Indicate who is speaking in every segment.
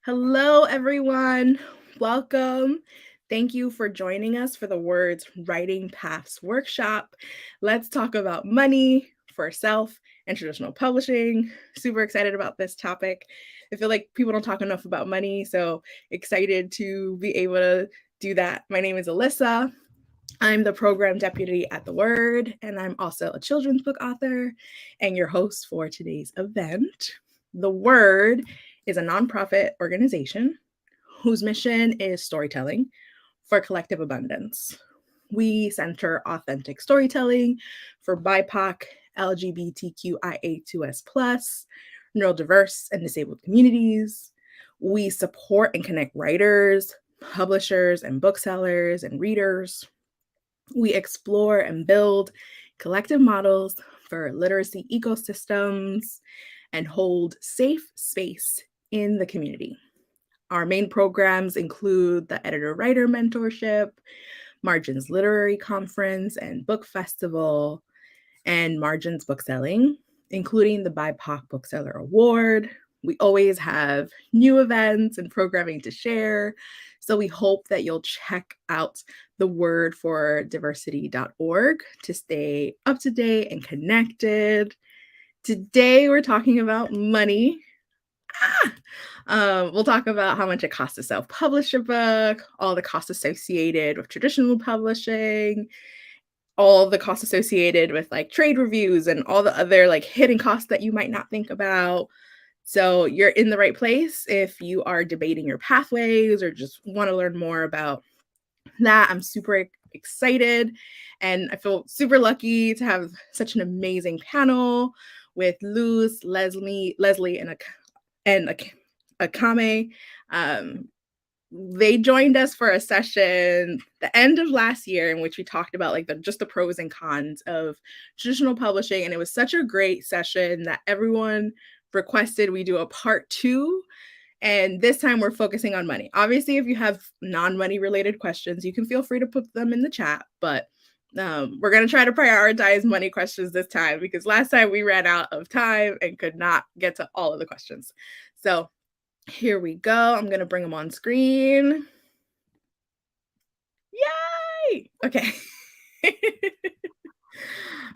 Speaker 1: Hello, everyone. Welcome. Thank you for joining us for the Words Writing Paths workshop. Let's talk about money for self and traditional publishing. Super excited about this topic. I feel like people don't talk enough about money, so excited to be able to do that. My name is Alyssa. I'm the program deputy at The Word, and I'm also a children's book author and your host for today's event. The Word is a nonprofit organization whose mission is storytelling for collective abundance. We center authentic storytelling for BIPOC, LGBTQIA2S+, neurodiverse, and disabled communities. We support and connect writers, publishers, and booksellers and readers. We explore and build collective models for literacy ecosystems and hold safe space in the community. Our main programs include the Editor-Writer Mentorship, Margins Literary Conference and Book Festival, and Margins Bookselling, including the BIPOC Bookseller Award. We always have new events and programming to share, so we hope that you'll check out the wordfordiversity.org to stay up to date and connected. Today, we're talking about money. We'll talk about how much it costs to self-publish a book, all the costs associated with traditional publishing, all the costs associated with like trade reviews and all the other like hidden costs that you might not think about. So you're in the right place if you are debating your pathways or just want to learn more about that. I'm super excited and I feel super lucky to have such an amazing panel with Luz, Leslie, and Acamea. They joined us for a session the end of last year in which we talked about like just the pros and cons of traditional publishing, and it was such a great session that everyone requested we do a part 2. And this time we're focusing on money. Obviously, if you have non-money related questions, you can feel free to put them in the chat, but we're going to try to prioritize money questions this time because last time we ran out of time and could not get to all of the questions. So here we go. I'm going to bring them on screen. Yay! Okay.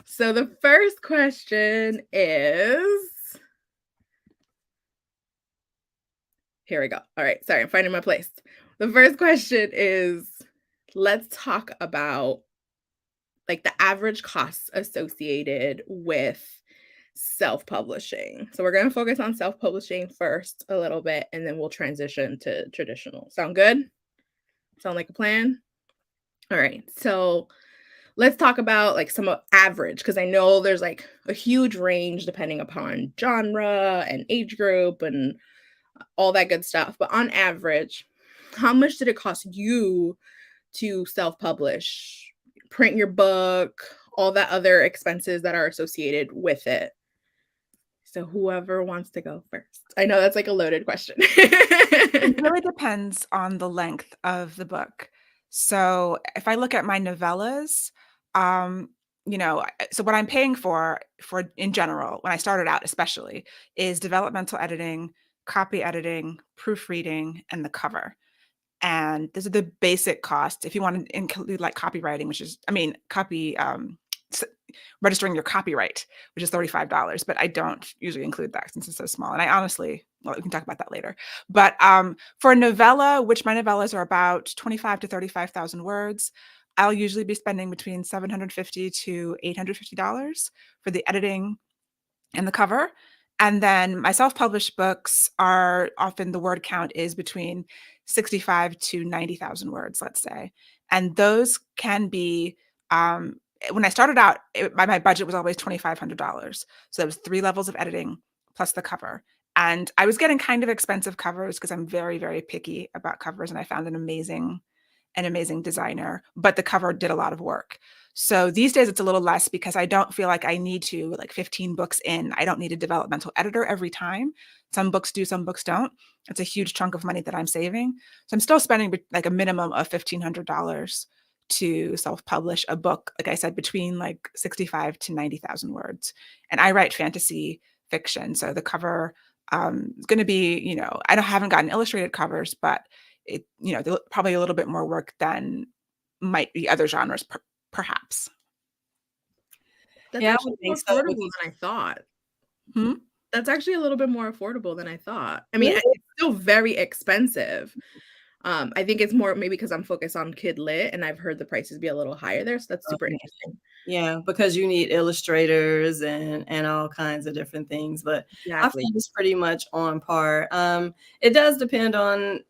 Speaker 1: So the first question is, here we go. All right. Sorry, I'm finding my place. The first question is, let's talk about like the average costs associated with self-publishing. So we're going to focus on self-publishing first a little bit, and then we'll transition to traditional. Sound good? Sound like a plan? All right. So let's talk about like some average, because I know there's like a huge range depending upon genre and age group and all that good stuff. But on average, how much did it cost you to self-publish, print your book, all that other expenses that are associated with it? So whoever wants to go first. I know that's like a loaded question.
Speaker 2: It really depends on the length of the book. So if I look at my novellas, so what I'm paying for in general, when I started out especially, is developmental editing, copy editing, proofreading, and the cover. And those are the basic costs. If you want to include like copywriting, registering your copyright, which is $35, but I don't usually include that since it's so small. And I honestly, well, we can talk about that later. But for a novella, which my novellas are about 25 to 35,000 words, I'll usually be spending between $750 to $850 for the editing and the cover. And then my self-published books are often, the word count is between 65 to 90,000 words, let's say. And those can be, when I started out, my budget was always $2,500. So there was 3 levels of editing plus the cover. And I was getting kind of expensive covers because I'm very, very picky about covers. And I found an amazing designer, but the cover did a lot of work. So these days it's a little less because I don't feel like I need to, like 15 books in, I don't need a developmental editor every time. Some books do, some books don't. It's a huge chunk of money that I'm saving. So I'm still spending like a minimum of $1,500 to self-publish a book, like I said, between like 65 to 90,000 words. And I write fantasy fiction. So the cover It's going to be, I haven't gotten illustrated covers, but it, probably a little bit more work than might be other genres, perhaps.
Speaker 1: That's
Speaker 3: Yeah, I
Speaker 1: actually
Speaker 3: would
Speaker 1: more
Speaker 3: think so.
Speaker 1: affordable than I thought.
Speaker 2: Hmm?
Speaker 1: That's actually a little bit more affordable than I thought. I mean,
Speaker 3: Really?
Speaker 1: it's still very expensive. I think it's more maybe because I'm focused on Kid Lit, and I've heard the prices be a little higher there, so that's super
Speaker 3: Okay.
Speaker 1: interesting.
Speaker 3: Yeah, because you need illustrators and all kinds of different things, but I
Speaker 1: Exactly.
Speaker 3: think it's pretty much on par. It does depend on,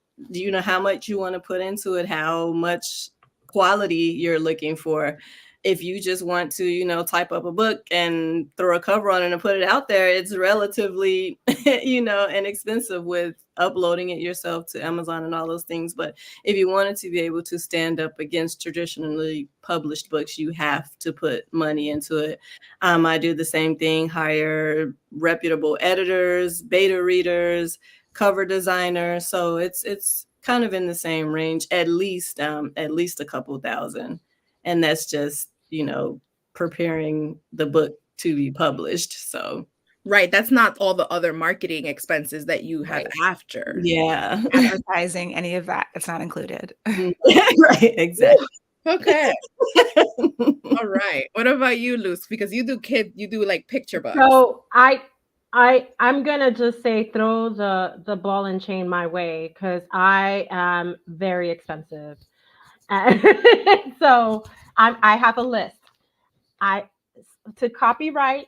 Speaker 3: how much you want to put into it, how much quality you're looking for. If you just want to, type up a book and throw a cover on it and put it out there, it's relatively, inexpensive with uploading it yourself to Amazon and all those things. But if you wanted to be able to stand up against traditionally published books, you have to put money into it. I do the same thing, hire reputable editors, beta readers, cover designers. So it's kind of in the same range, at least a couple thousand. And that's just, preparing the book to be published. So
Speaker 1: Right, that's not all the other marketing expenses that you have
Speaker 3: right.
Speaker 1: after.
Speaker 3: Yeah.
Speaker 2: Advertising, any of that, it's not included.
Speaker 3: Right, exactly.
Speaker 1: Okay. All right. What about you, Luce? Because you do like picture books.
Speaker 4: So I'm gonna just say throw the ball and chain my way because I am very expensive. And so I have a list. I to copyright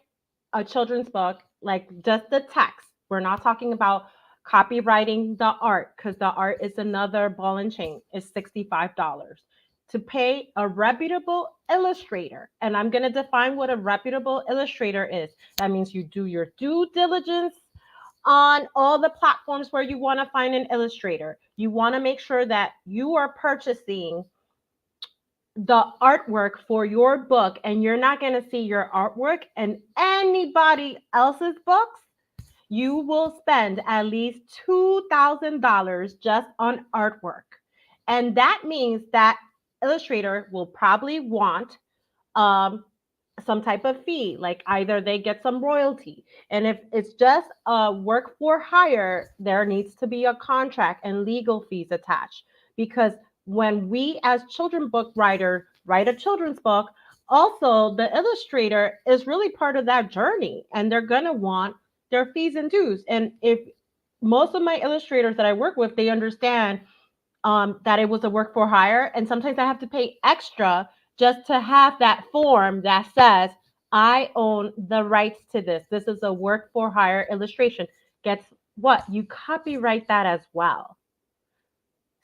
Speaker 4: a children's book, like just the text. We're not talking about copywriting the art because the art is another ball and chain. Is $65 to pay a reputable illustrator. And I'm going to define what a reputable illustrator is. That means you do your due diligence on all the platforms where you want to find an illustrator. You want to make sure that you are purchasing the artwork for your book and you're not going to see your artwork in anybody else's books. You will spend at least $2,000 just on artwork. And that means that illustrator will probably want some type of fee, like either they get some royalty. And if it's just a work for hire, there needs to be a contract and legal fees attached. Because when we as children book writer write a children's book, also the illustrator is really part of that journey and they're going to want their fees and dues. And if most of my illustrators that I work with, they understand that it was a work for hire. And sometimes I have to pay extra just to have that form that says, I own the rights to this. This is a work for hire illustration. Guess what? You copyright that as well.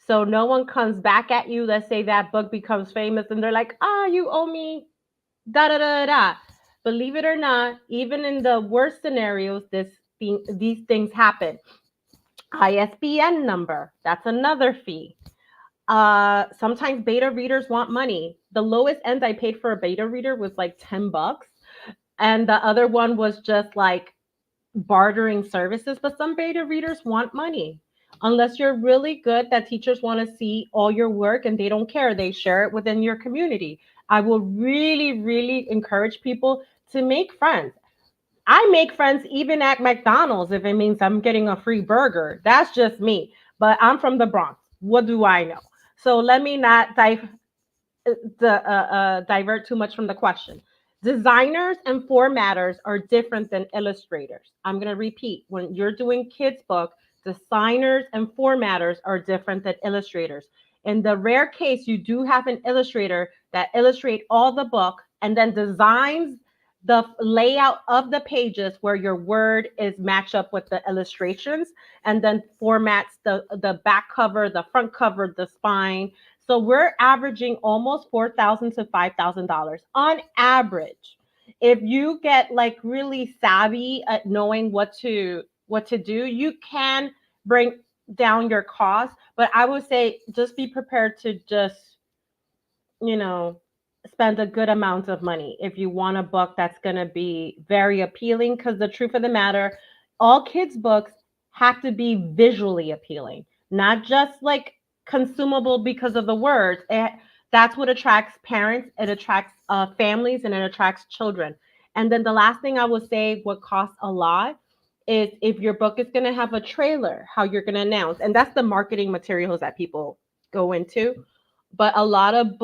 Speaker 4: So no one comes back at you. Let's say that book becomes famous and they're like, you owe me da da da da. Believe it or not, even in the worst scenarios, these things happen. ISBN number, that's another fee. Sometimes beta readers want money. The lowest end I paid for a beta reader was like $10. And the other one was just like bartering services. But some beta readers want money. Unless you're really good, that teachers want to see all your work and they don't care. They share it within your community. I will really, really encourage people to make friends. I make friends even at McDonald's if it means I'm getting a free burger. That's just me. But I'm from the Bronx. What do I know? So let me not divert too much from the question. Designers and formatters are different than illustrators. I'm going to repeat. When you're doing kids' book, designers and formatters are different than illustrators. In the rare case, you do have an illustrator that illustrates all the book and then designs the layout of the pages where your word is matched up with the illustrations and then formats the back cover, the front cover, the spine. So we're averaging almost $4,000 to $5,000 on average. If you get like really savvy at knowing what to do, you can bring down your costs. But I would say just be prepared to just, spend a good amount of money if you want a book that's going to be very appealing. Because the truth of the matter, all kids' books have to be visually appealing, not just like consumable because of the words. That's what attracts parents, it attracts families, and it attracts children. And then the last thing I would say, what costs a lot is if your book is going to have a trailer, how you're going to announce. And that's the marketing materials that people go into. But a lot of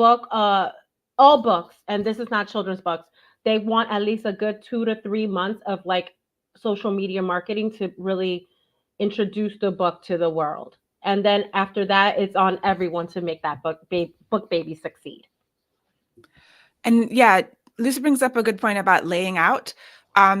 Speaker 4: all books, and this is not children's books, they want at least a good 2 to 3 months of like social media marketing to really introduce the book to the world. And then after that, it's on everyone to make that book baby succeed.
Speaker 2: And yeah, Lisa brings up a good point about laying out.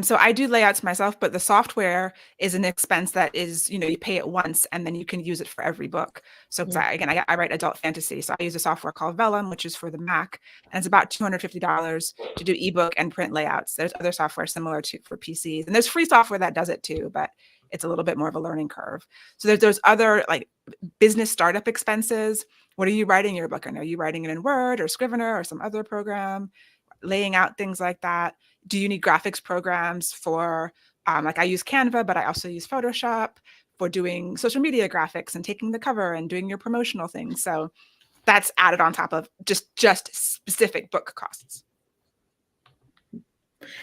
Speaker 2: So I do layouts myself, but the software is an expense that is, you pay it once and then you can use it for every book. So I write adult fantasy. So I use a software called Vellum, which is for the Mac, and it's about $250 to do ebook and print layouts. There's other software similar to for PCs, and there's free software that does it too, but it's a little bit more of a learning curve. So there's those other like business startup expenses. What are you writing your book in? Are you writing it in Word or Scrivener or some other program? Laying out things like that. Do you need graphics programs for, like I use Canva, but I also use Photoshop for doing social media graphics and taking the cover and doing your promotional things. So that's added on top of just specific book costs.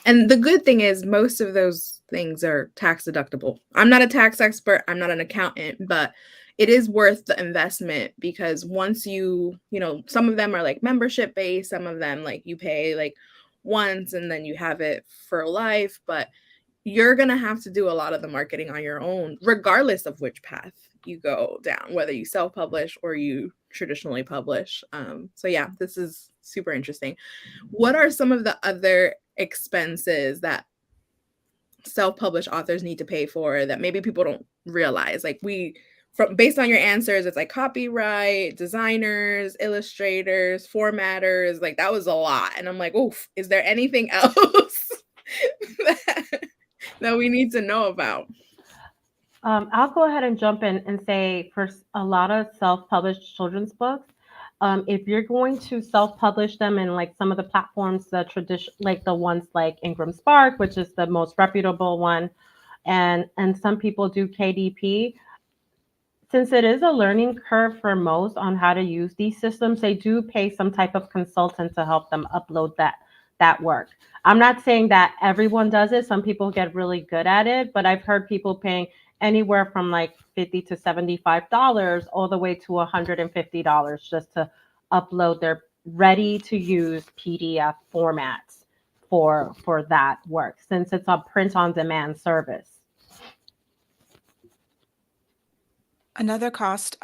Speaker 1: And the good thing is most of those things are tax deductible. I'm not a tax expert. I'm not an accountant, but it is worth the investment because once some of them are like membership based, some of them like you pay like once and then you have it for life, but you're going to have to do a lot of the marketing on your own, regardless of which path you go down, whether you self-publish or you traditionally publish. So yeah, this is super interesting. What are some of the other expenses that self-published authors need to pay for that maybe people don't realize? Like based on your answers, it's like copyright, designers, illustrators, formatters, like that was a lot. And I'm like, oof, is there anything else that we need to know about?
Speaker 4: I'll go ahead and jump in and say for a lot of self-published children's books, if you're going to self-publish them in like some of the platforms, the tradition, like the ones like Ingram Spark, which is the most reputable one, and some people do KDP. Since it is a learning curve for most on how to use these systems, they do pay some type of consultant to help them upload that work. I'm not saying that everyone does it. Some people get really good at it, but I've heard people paying anywhere from like $50 to $75 all the way to $150 just to upload their ready to use PDF formats for that work, since it's a print on demand service.
Speaker 2: Another cost,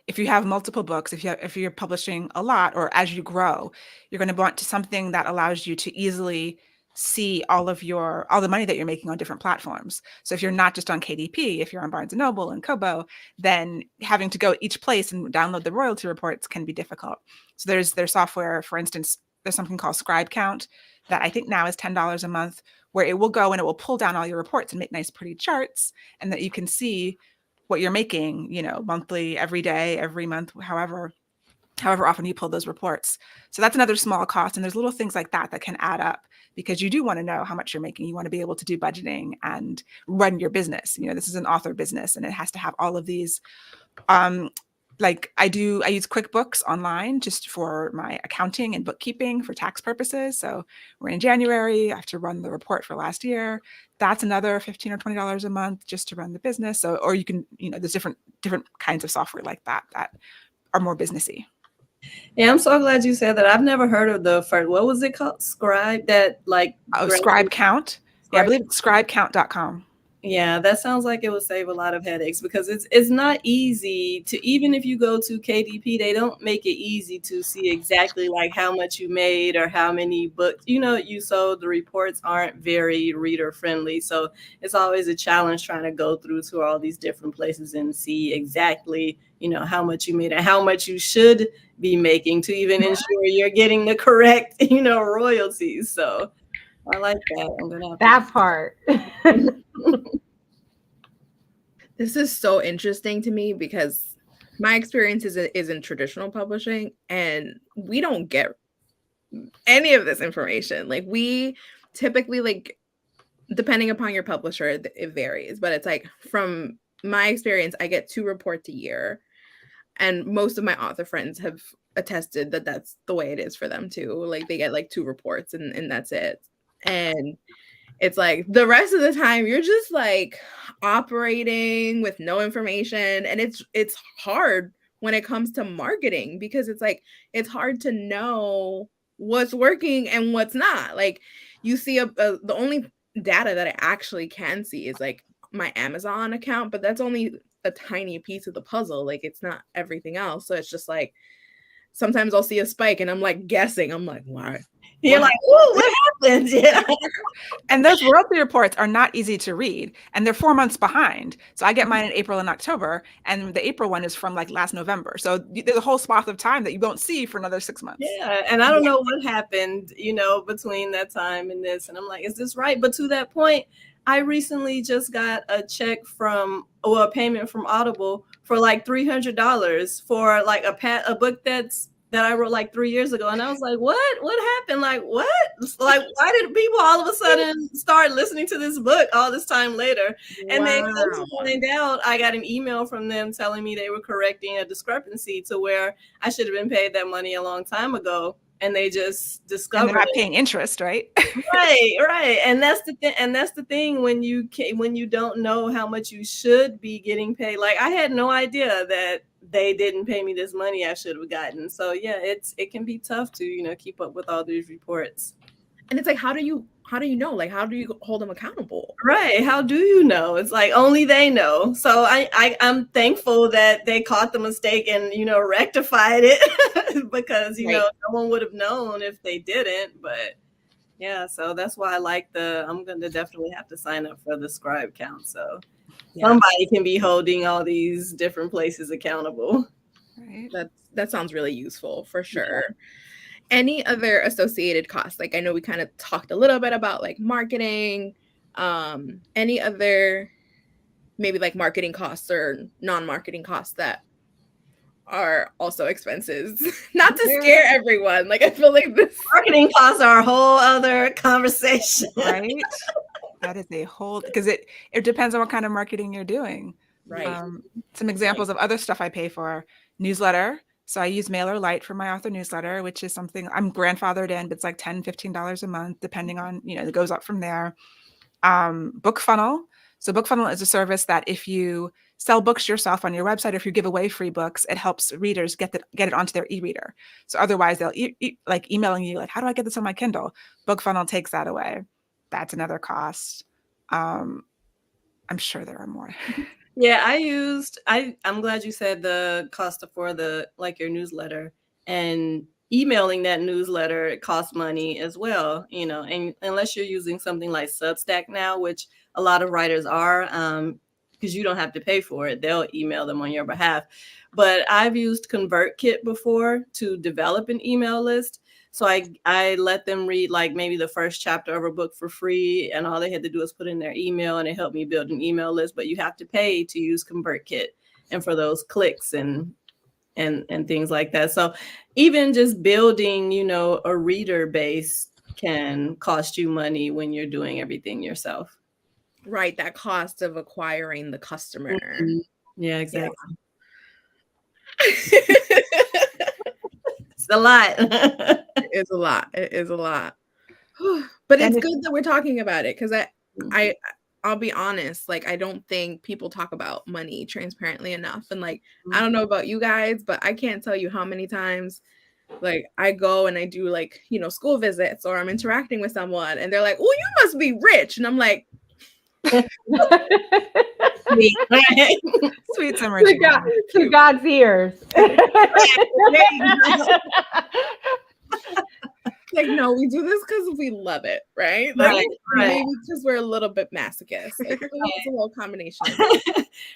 Speaker 2: if you have multiple books, if you're publishing a lot or as you grow, you're going to want something that allows you to easily see all the money that you're making on different platforms. So if you're not just on KDP, if you're on Barnes & Noble and Kobo, then having to go each place and download the royalty reports can be difficult. So there's their software, for instance, there's something called Scribe Count that I think now is $10 a month, where it will go and it will pull down all your reports and make nice pretty charts, and that you can see what you're making, monthly, every day, every month, however often you pull those reports. So that's another small cost. And there's little things like that can add up because you do want to know how much you're making. You want to be able to do budgeting and run your business. This is an author business and it has to have all of these. Like I use QuickBooks online just for my accounting and bookkeeping for tax purposes. So we're in January, I have to run the report for last year. That's another $15 or $20 a month just to run the business. So, or you can, there's different kinds of software like that are more businessy.
Speaker 3: Yeah, I'm so glad you said that. I've never heard of the first, what was it called? Scribe
Speaker 2: Scribe Count. Yeah, I believe it's scribecount.com.
Speaker 3: Yeah, that sounds like it would save a lot of headaches because it's not easy to, even if you go to KDP, they don't make it easy to see exactly like how much you made or how many books you sold. The reports aren't very reader friendly, so it's always a challenge trying to go through to all these different places and see exactly how much you made and how much you should be making to even ensure you're getting the correct royalties. So I like that. I'm gonna have
Speaker 4: that part.
Speaker 1: This is so interesting to me because my experience is in traditional publishing and we don't get any of this information. Like we typically, like, depending upon your publisher, it varies, but it's like from my experience, I get 2 reports a year. And most of my author friends have attested that that's the way it is for them too. Like they get like 2 reports and that's it. And It's like the rest of the time you're just like operating with no information, and it's hard when it comes to marketing because it's like it's hard to know what's working and what's not. Like you see the only data that I actually can see is like my Amazon account, but that's only a tiny piece of the puzzle. Like it's not everything else. So it's just like sometimes I'll see a spike and I'm like guessing. I'm like, why?
Speaker 3: You're like, "Ooh, what happened?" Yeah.
Speaker 2: And those royalty reports are not easy to read, and they're 4 months behind. So I get mine in April and October, and the April one is from like last November. So there's a whole swath of time that you won't see for another 6 months.
Speaker 3: Yeah, and I don't know what happened, between that time and this. And I'm like, is this right? But to that point, I recently just got a check a payment from Audible for like $300 for like a book that I wrote like 3 years ago. And I was like, what happened? Like, what? Like, why did people all of a sudden start listening to this book all this time later? And then to find out, I got an email from them telling me they were correcting a discrepancy to where I should have been paid that money a long time ago. And they just discovered
Speaker 2: and they're not paying interest, right?
Speaker 3: Right. And that's the thing when you don't know how much you should be getting paid. Like I had no idea that they didn't pay me this money I should have gotten. So yeah, it can be tough to, keep up with all these reports.
Speaker 1: And it's like, how do you know? Like, how do you hold them accountable?
Speaker 3: Right. How do you know? It's like only they know. So I'm thankful that they caught the mistake and, rectified it because, no one would have known if they didn't. But yeah, so that's why I like I'm going to definitely have to sign up for the scribe count. So somebody can be holding all these different places accountable.
Speaker 1: Right. That sounds really useful for sure. Yeah. Any other associated costs? Like I know we kind of talked a little bit about like marketing, any other maybe like marketing costs or non-marketing costs that are also expenses? Not to scare everyone. Like I feel like this
Speaker 3: marketing costs are a whole other conversation.
Speaker 2: Right? That is a whole, because it depends on what kind of marketing you're doing.
Speaker 1: Right.
Speaker 2: Some examples of other stuff I pay for: newsletter. So I use MailerLite for my author newsletter, which is something I'm grandfathered in, but it's like $10, $15 a month, depending on, it goes up from there. BookFunnel. So BookFunnel is a service that if you sell books yourself on your website, or if you give away free books, it helps readers get it onto their e-reader. So otherwise they'll like emailing you like, how do I get this on my Kindle? BookFunnel takes that away. That's another cost. I'm sure there are more.
Speaker 3: Yeah, I'm glad you said the cost for your newsletter, and emailing that newsletter, it costs money as well, and unless you're using something like Substack now, which a lot of writers are, because you don't have to pay for it. They'll email them on your behalf. But I've used ConvertKit before to develop an email list. So I let them read like maybe the first chapter of a book for free, and all they had to do was put in their email, and it helped me build an email list. But you have to pay to use ConvertKit and for those clicks and things like that. So even just building, a reader base can cost you money when you're doing everything yourself.
Speaker 1: Right, that cost of acquiring the customer.
Speaker 3: Mm-hmm. Yeah, exactly.
Speaker 1: Yeah.
Speaker 3: It's a lot.
Speaker 1: It is a lot. It is a lot. But it's good that we're talking about it, because I'll be honest, like I don't think people talk about money transparently enough. And like I don't know about you guys, but I can't tell you how many times like I go and I do like, school visits, or I'm interacting with someone and they're like, "Oh, you must be rich." And I'm like,
Speaker 2: sweet summer
Speaker 4: to God's ears.
Speaker 1: Like, no, we do this because we love it, right? Like,
Speaker 3: right.
Speaker 1: Maybe because we're a little bit masochist. It's a little combination.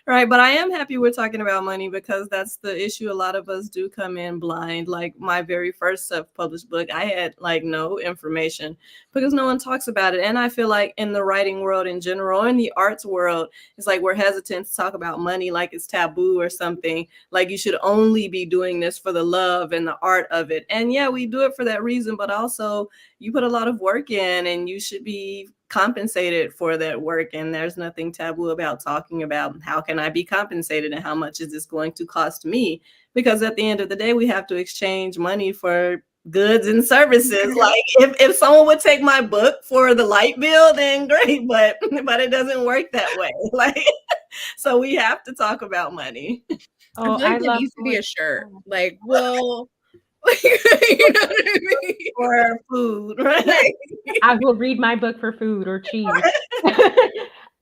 Speaker 3: Right, but I am happy we're talking about money, because that's the issue. A lot of us do come in blind. Like my very first self-published book, I had like no information because no one talks about it. And I feel like in the writing world in general, in the arts world, it's like we're hesitant to talk about money like it's taboo or something. Like you should only be doing this for the love and the art of it. And yeah, we do it for that reason, but also you put a lot of work in and you should be compensated for that work. And there's nothing taboo about talking about how can I be compensated and how much is this going to cost me? Because at the end of the day, we have to exchange money for goods and services. Like if someone would take my book for the light bill, then great, but it doesn't work that way. Like, so we have to talk about money.
Speaker 1: I feel like there needs to be a shirt. Like, well, you know what I mean?
Speaker 3: Or food, right?
Speaker 4: I will read my book for food or cheese. But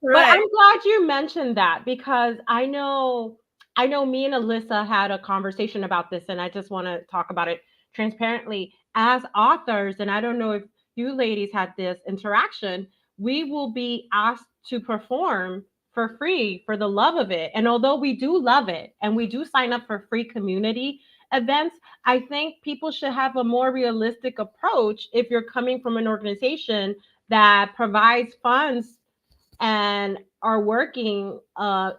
Speaker 3: Right.
Speaker 4: I'm glad you mentioned that, because I know me and Alyssa had a conversation about this, and I just want to talk about it transparently. As authors, and I don't know if you ladies had this interaction, we will be asked to perform for free for the love of it. And although we do love it and we do sign up for free community events, I think people should have a more realistic approach if you're coming from an organization that provides funds and are working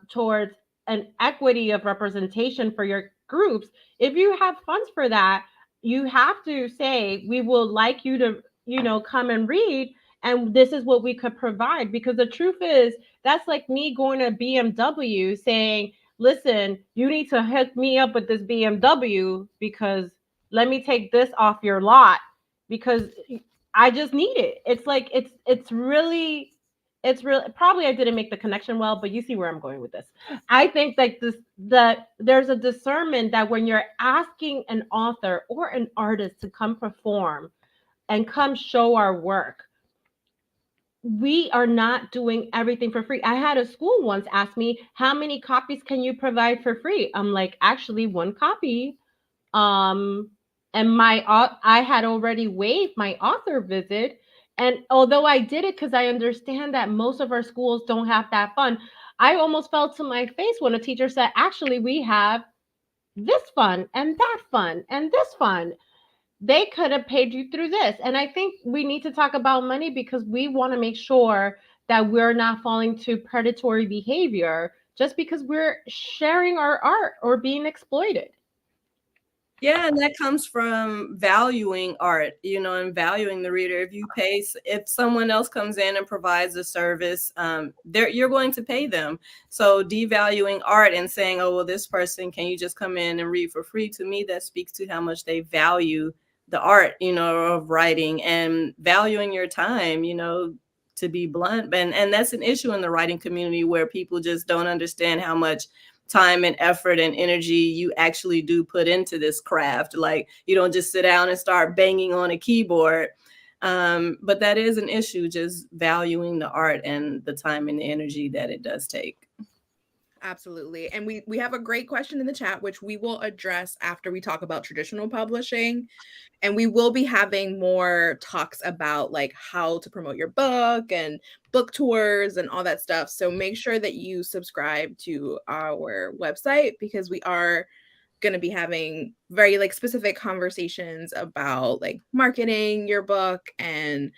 Speaker 4: towards an equity of representation for your groups. If you have funds for that, you have to say, we will like you to, come and read, and this is what we could provide. Because the truth is, that's like me going to BMW saying, listen, you need to hook me up with this BMW because let me take this off your lot because I just need it. It's like, it's really probably I didn't make the connection well, but you see where I'm going with this. I think that there's a discernment that when you're asking an author or an artist to come perform and come show our work, we are not doing everything for free. I had a school once ask me, how many copies can you provide for free? I'm like, actually 1 copy. And I had already waived my author visit. And although I did it because I understand that most of our schools don't have that fund, I almost fell to my face when a teacher said, actually, we have this fund and that fund and this fund. They could have paid you through this. And I think we need to talk about money because we want to make sure that we're not falling to predatory behavior just because we're sharing our art or being exploited.
Speaker 3: Yeah, and that comes from valuing art, and valuing the reader. If someone else comes in and provides a service, you're going to pay them. So devaluing art and saying, oh, well, this person, can you just come in and read for free? To me, that speaks to how much they value the art, of writing, and valuing your time, to be blunt. And that's an issue in the writing community where people just don't understand how much time and effort and energy you actually do put into this craft. Like, you don't just sit down and start banging on a keyboard. But that is an issue, just valuing the art and the time and the energy that it does take.
Speaker 1: Absolutely. And we have a great question in the chat, which we will address after we talk about traditional publishing. And we will be having more talks about like how to promote your book and book tours and all that stuff. So make sure that you subscribe to our website because we are going to be having very like specific conversations about like marketing your book and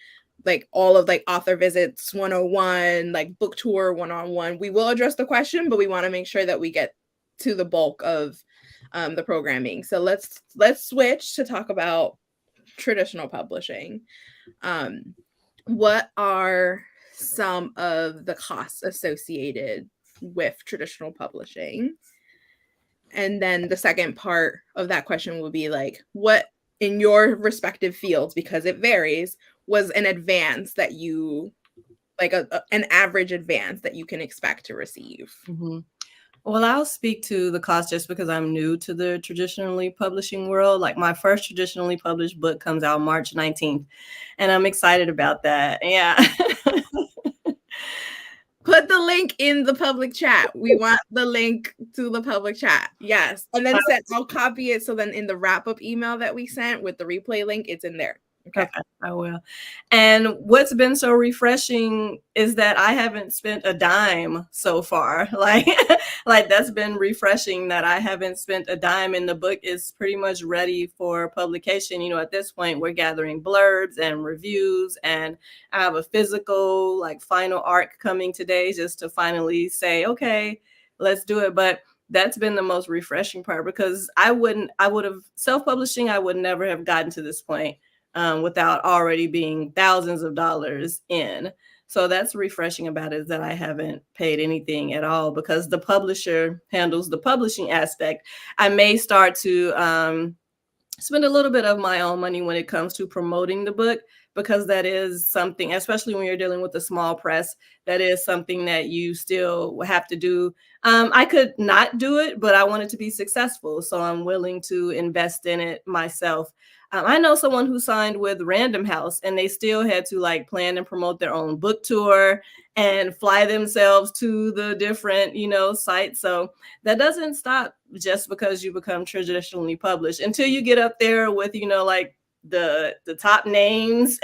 Speaker 1: like all of like author visits 101, like book tour 101. We will address the question, but we want to make sure that we get to the bulk of the programming. So let's switch to talk about traditional publishing. What are some of the costs associated with traditional publishing? And then the second part of that question will be like, what in your respective fields, because it varies, was an advance that you like an average advance that you can expect to receive?
Speaker 3: Mm-hmm. Well, I'll speak to the cost just because I'm new to the traditionally publishing world. Like, my first traditionally published book comes out March 19th, and I'm excited about that. Yeah.
Speaker 1: Put the link in the public chat. We want the link to the public chat. Yes. And then I'll copy it. So then in the wrap-up email that we sent with the replay link, it's in there. Okay,
Speaker 3: I will. And what's been so refreshing is that I haven't spent a dime so far. Like that's been refreshing that I haven't spent a dime, and the book is pretty much ready for publication. At this point, we're gathering blurbs and reviews, and I have a physical like final arc coming today just to finally say, okay, let's do it. But that's been the most refreshing part, because I would have self-publishing, I would never have gotten to this point without already being thousands of dollars in. So that's refreshing about it, is that I haven't paid anything at all because the publisher handles the publishing aspect. I may start to spend a little bit of my own money when it comes to promoting the book, because that is something, especially when you're dealing with a small press, that is something that you still have to do. I could not do it, but I want it to be successful, so I'm willing to invest in it myself. I know someone who signed with Random House, and they still had to like plan and promote their own book tour and fly themselves to the different, sites. So that doesn't stop just because you become traditionally published until you get up there with, like the top names.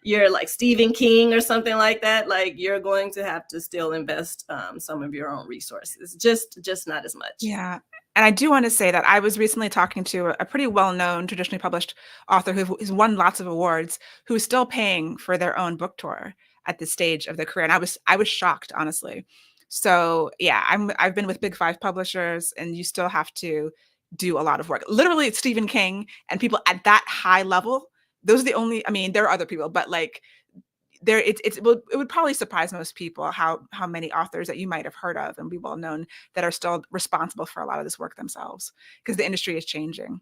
Speaker 3: You're like Stephen King or something like that. Like, you're going to have to still invest some of your own resources, just not as much.
Speaker 2: Yeah. And I do want to say that I was recently talking to a pretty well-known traditionally published author who's won lots of awards, who is still paying for their own book tour at this stage of their career. And I was shocked, honestly. So yeah, I've been with big 5 publishers, and you still have to do a lot of work. Literally, it's Stephen King and people at that high level. Those are the only, I mean, there are other people, but like it would probably surprise most people how many authors that you might have heard of and be well known that are still responsible for a lot of this work themselves, because the industry is changing.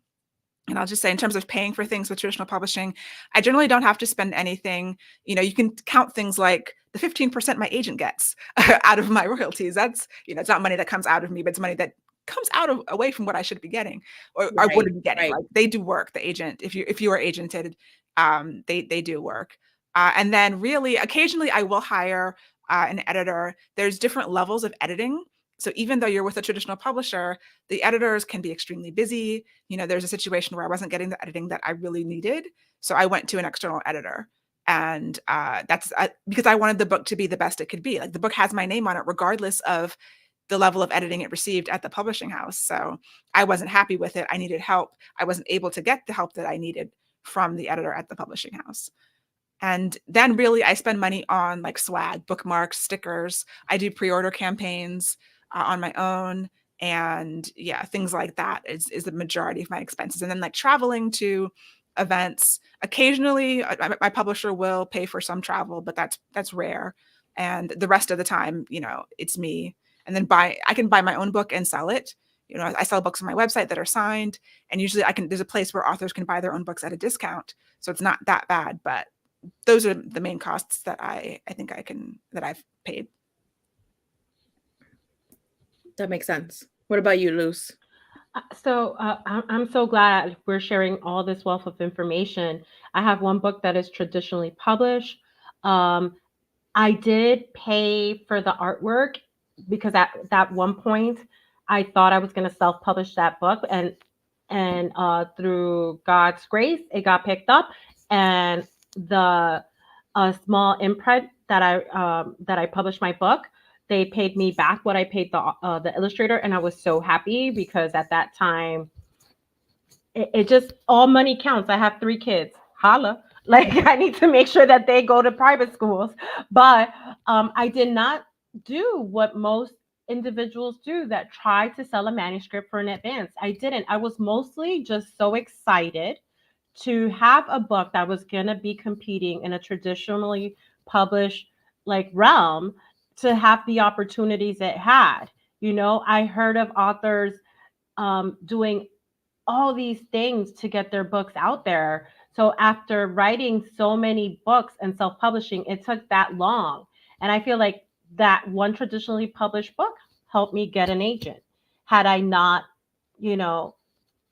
Speaker 2: And I'll just say, in terms of paying for things with traditional publishing, I generally don't have to spend anything. You can count things like the 15% my agent gets out of my royalties. That's, it's not money that comes out of me, but it's money that comes out of away from what I should be getting or wouldn't be getting.
Speaker 1: Right.
Speaker 2: Like, they do work, the agent, if you are agented, they do work. And then really occasionally I will hire an editor. There's different levels of editing. So even though you're with a traditional publisher, the editors can be extremely busy. There's a situation where I wasn't getting the editing that I really needed. So I went to an external editor. And that's because I wanted the book to be the best it could be. Like, the book has my name on it, regardless of the level of editing it received at the publishing house. So I wasn't happy with it. I needed help. I wasn't able to get the help that I needed from the editor at the publishing house. And then really I spend money on like swag, bookmarks, stickers. I do pre-order campaigns on my own. And yeah, things like that is the majority of my expenses. And then like traveling to events, occasionally my publisher will pay for some travel, but that's rare. And the rest of the time, it's me. And then I can buy my own book and sell it. I sell books on my website that are signed, and usually there's a place where authors can buy their own books at a discount. So it's not that bad, but those are the main costs that I think that I've paid.
Speaker 1: That makes sense. What about you, Luz?
Speaker 4: So I'm so glad we're sharing all this wealth of information. I have one book that is traditionally published. I did pay for the artwork because at that one point I thought I was going to self-publish that book, and through God's grace, it got picked up, and the small imprint that I published my book, they paid me back what I paid the illustrator, and I was so happy because at that time, it just, all money counts. I have 3 kids. Holla. Like, I need to make sure that they go to private schools. But I did not do what most individuals do that try to sell a manuscript for an advance. I didn't. I was mostly just so excited to have a book that was going to be competing in a traditionally published like realm, to have the opportunities it had. I heard of authors doing all these things to get their books out there. So after writing so many books and self-publishing, it took that long. And I feel like that one traditionally published book helped me get an agent. Had I not,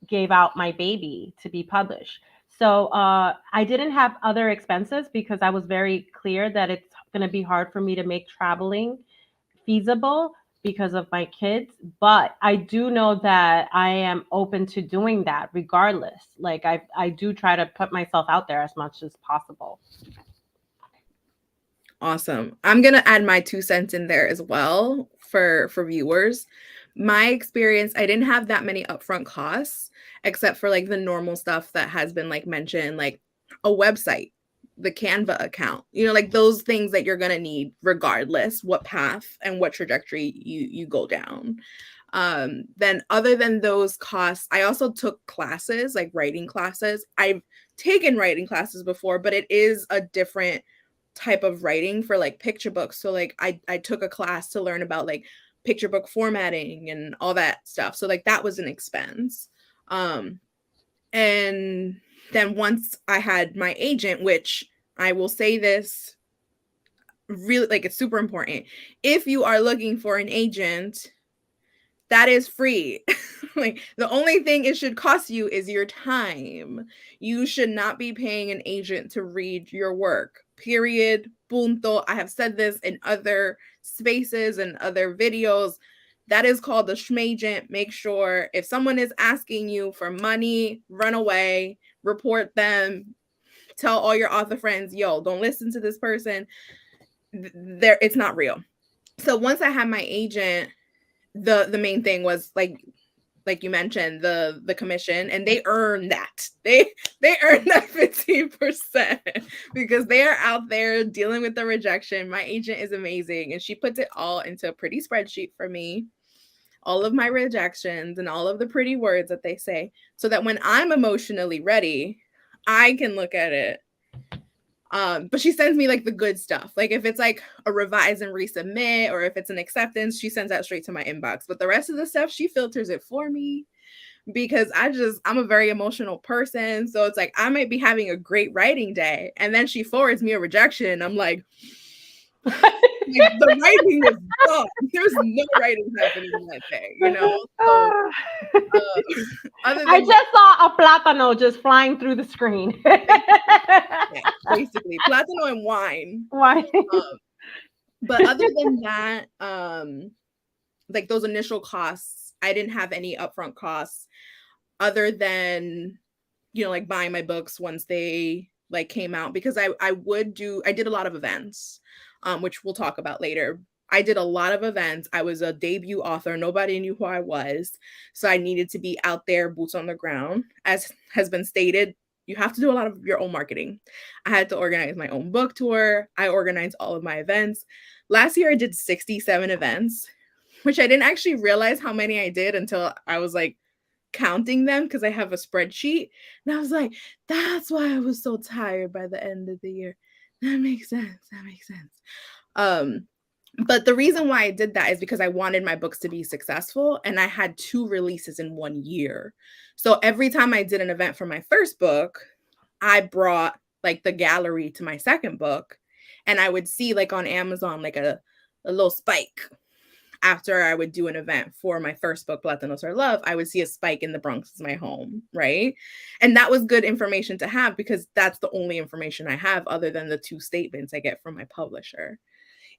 Speaker 4: gave out my baby to be published. So I didn't have other expenses because I was very clear that it's going to be hard for me to make traveling feasible because of my kids. But I do know that I am open to doing that regardless. Like, I do try to put myself out there as much as possible.
Speaker 1: Awesome. I'm going to add my 2 cents in there as well for viewers. My experience, I didn't have that many upfront costs, except for like the normal stuff that has been like mentioned, like a website, the Canva account, like those things that you're going to need regardless what path and what trajectory you go down. Then other than those costs, I also took classes, like writing classes. I've taken writing classes before, but it is a different type of writing for like picture books. So like I took a class to learn about like picture book formatting and all that stuff. So like that was an expense. And And then once I had my agent, which I will say this really, like, it's super important. If you are looking for an agent, that is free. Like, the only thing it should cost you is your time. You should not be paying an agent to read your work. Period. Punto. I have said this in other spaces and other videos. That is called the schmagent. Make sure if someone is asking you for money, run away, report them, tell all your author friends, yo, don't listen to this person. It's not real. So once I had my agent, the main thing was like you mentioned, the commission, and they earn that. They earn that 15% because they are out there dealing with the rejection. My agent is amazing, and she puts it all into a pretty spreadsheet for me, all of my rejections and all of the pretty words that they say, so that when I'm emotionally ready, I can look at it. But she sends me like the good stuff. Like if it's like a revise and resubmit, or if it's an acceptance, she sends that straight to my inbox. But the rest of the stuff, she filters it for me, because I'm a very emotional person. So it's like, I might be having a great writing day, and then she forwards me a rejection. I'm like the writing was gone. There's no writing happening in that day, you know? So, other than
Speaker 4: I just saw a plátano just flying through the screen.
Speaker 1: yeah, basically, plátano and wine.
Speaker 4: Why?
Speaker 1: But other than that, like those initial costs, I didn't have any upfront costs other than, you know, like buying my books once they like came out, because I did a lot of events, which we'll talk about later. I did a lot of events. I was a debut author. Nobody knew who I was. So I needed to be out there, boots on the ground. As has been stated, you have to do a lot of your own marketing. I had to organize my own book tour. I organized all of my events. Last year, I did 67 events, which I didn't actually realize how many I did until I was like counting them, because I have a spreadsheet. And I was like, that's why I was so tired by the end of the year. That makes sense. But the reason why I did that is because I wanted my books to be successful, and I had 2 releases in 1 year. So every time I did an event for my first book, I brought like the gallery to my second book, and I would see like on Amazon like a little spike. After I would do an event for my first book, Latinos Are Love, I would see a spike in the Bronx is my home, right? And that was good information to have, because that's the only information I have other than the 2 statements I get from my publisher.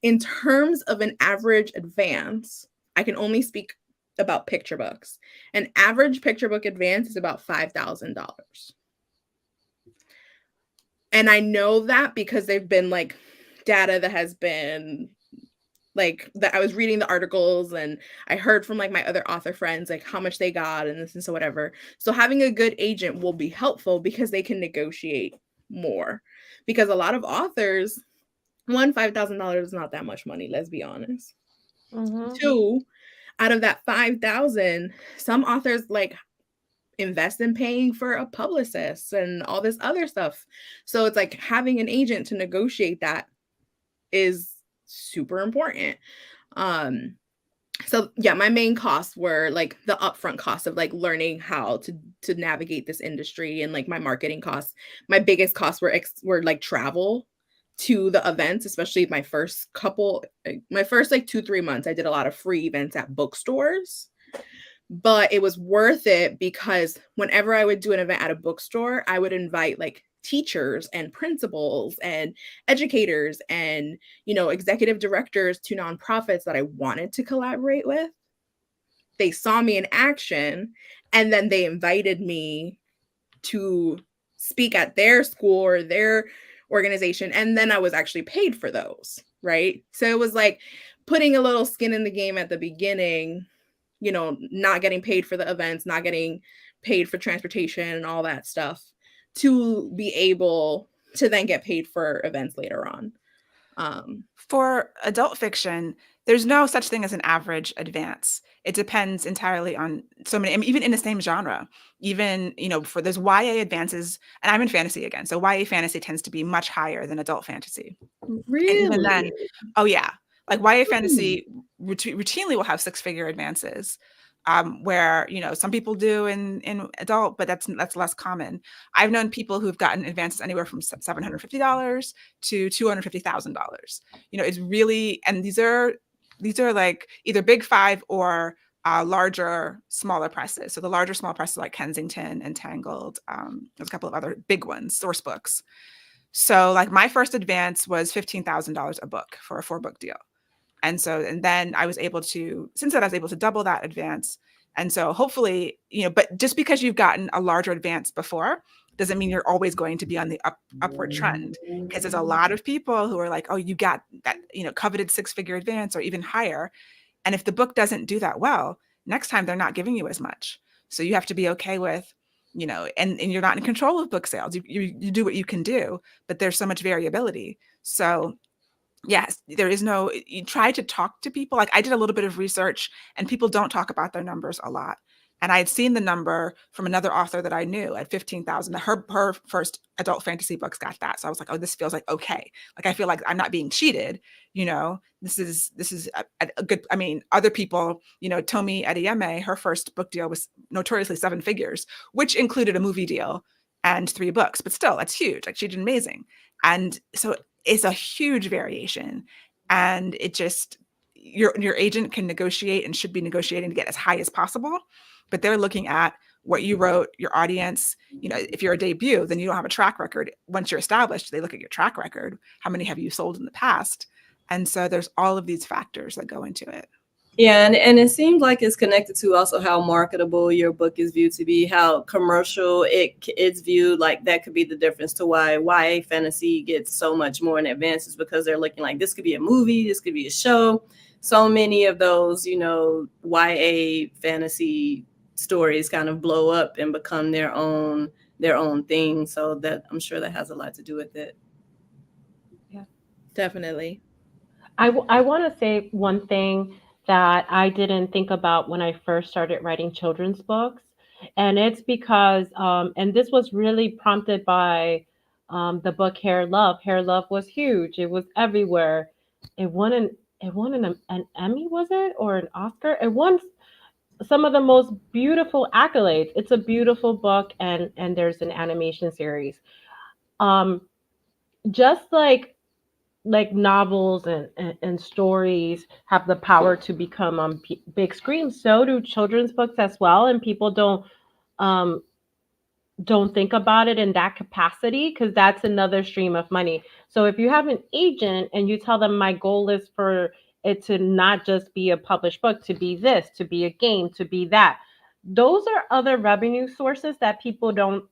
Speaker 1: In terms of an average advance, I can only speak about picture books. An average picture book advance is about $5,000. And I know that because they've been like data that has been like that. I was reading the articles, and I heard from like my other author friends, like how much they got and this and so whatever. So having a good agent will be helpful, because they can negotiate more, because a lot of authors, one, $5,000 is not that much money. Let's be honest.
Speaker 4: Mm-hmm.
Speaker 1: 2, out of that 5,000, some authors like invest in paying for a publicist and all this other stuff. So it's like having an agent to negotiate that is super important. So yeah, my main costs were like the upfront costs of like learning how to navigate this industry, and like my marketing costs. My biggest costs were like travel to the events, especially my first like 2-3 months. I did a lot of free events at bookstores, but it was worth it, because whenever I would do an event at a bookstore, I would invite like teachers and principals and educators and, you know, executive directors to nonprofits that I wanted to collaborate with. They saw me in action, and then they invited me to speak at their school or their organization, and then I was actually paid for those, right? So it was like putting a little skin in the game at the beginning, you know, not getting paid for the events, not getting paid for transportation and all that stuff, to be able to then get paid for events later on.
Speaker 2: For adult fiction, there's no such thing as an average advance. It depends entirely on so many, I mean, even in the same genre, even, you know, for there's YA advances, and I'm in fantasy again. So YA fantasy tends to be much higher than adult fantasy.
Speaker 1: Really?
Speaker 2: And even then, oh yeah, like YA fantasy routinely will have 6-figure advances. where, some people do in adult, but that's less common. I've known people who've gotten advances anywhere from $750 to $250,000. It's really, and these are like either big five or larger, smaller presses. So the larger, small presses like Kensington and Tangled. There's a couple of other big ones, source books. So like my first advance was $15,000 a book for a 4-book deal. And then I was able to, since then I was able to double that advance. And so hopefully, but just because you've gotten a larger advance before doesn't mean you're always going to be on the upward trend, because there's a lot of people who are like, oh, you got that, coveted 6-figure advance or even higher. And if the book doesn't do that well, next time they're not giving you as much. So you have to be okay with, and you're not in control of book sales. You do what you can do, but there's so much variability. So yes, you try to talk to people. Like I did a little bit of research, and people don't talk about their numbers a lot. And I had seen the number from another author that I knew at 15,000. Her first adult fantasy books got that. So I was like, oh, this feels like okay. Like I feel like I'm not being cheated. This is a good. I mean, other people, Tomi Adeyemi, her first book deal was notoriously 7 figures, which included a movie deal and 3 books. But still, that's huge. Like she did amazing. And so it's a huge variation, and it just your agent can negotiate and should be negotiating to get as high as possible, but they're looking at what you wrote, your audience. If you're a debut, then you don't have a track record. Once you're established, they look at your track record. How many have you sold in the past? And so there's all of these factors that go into it.
Speaker 3: Yeah, and it seems like it's connected to also how marketable your book is viewed to be, how commercial it's viewed. Like that could be the difference to why YA fantasy gets so much more in advances, because they're looking like this could be a movie, this could be a show. So many of those, YA fantasy stories kind of blow up and become their own thing. So that I'm sure that has a lot to do with it.
Speaker 1: Yeah, definitely.
Speaker 4: I want to say one thing that I didn't think about when I first started writing children's books. And it's because, and this was really prompted by the book Hair Love. Hair Love was huge. It was everywhere. It won an Emmy, was it? Or an Oscar? It won some of the most beautiful accolades. It's a beautiful book, and there's an animation series. Just like novels and stories have the power to become on big screens, so do children's books as well. And people don't think about it in that capacity, because that's another stream of money. So if you have an agent and you tell them my goal is for it to not just be a published book, to be this, to be a game, to be that, those are other revenue sources that people don't